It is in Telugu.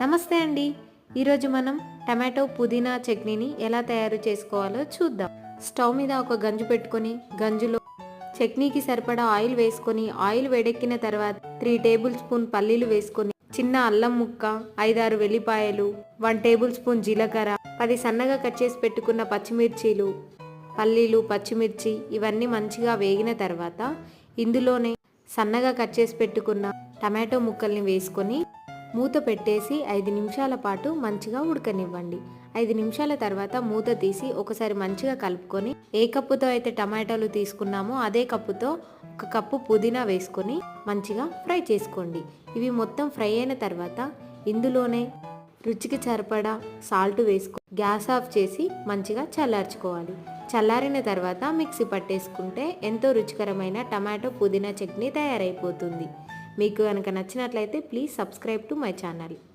నమస్తే అండి. ఈరోజు మనం టమాటో పుదీనా చట్నీని ఎలా తయారు చేసుకోవాలో చూద్దాం. స్టవ్ మీద ఒక గంజు పెట్టుకొని గంజులో చట్నీకి సరిపడా ఆయిల్ వేసుకొని ఆయిల్ వేడెక్కిన తర్వాత 3 టేబుల్ స్పూన్ పల్లీలు వేసుకొని చిన్న అల్లం ముక్క, 5-6 వెల్లిపాయలు, 1 టేబుల్ స్పూన్ జీలకర్ర, 10 సన్నగా కట్ చేసి పెట్టుకున్న పచ్చిమిర్చీలు, పల్లీలు, పచ్చిమిర్చి ఇవన్నీ మంచిగా వేగిన తర్వాత ఇందులోనే సన్నగా కట్ చేసి పెట్టుకున్న టమాటో ముక్కల్ని వేసుకొని మూత పెట్టేసి 5 నిమిషాల పాటు మంచిగా ఉడకనివ్వండి. 5 నిమిషాల తర్వాత మూత తీసి ఒకసారి మంచిగా కలుపుకొని ఏ కప్పుతో అయితే టమాటాలు తీసుకున్నామో అదే కప్పుతో 1 కప్పు పుదీనా వేసుకొని మంచిగా ఫ్రై చేసుకోండి. ఇవి మొత్తం ఫ్రై అయిన తర్వాత ఇందులోనే రుచికి సరిపడా సాల్ట్ వేసుకొని గ్యాస్ ఆఫ్ చేసి మంచిగా చల్లార్చుకోవాలి. చల్లారిన తర్వాత మిక్సీ పట్టేసుకుంటే ఎంతో రుచికరమైన టమాటో పుదీనా చట్నీ తయారైపోతుంది. మీకు కనుక నచ్చినట్లయితే please subscribe to my channel.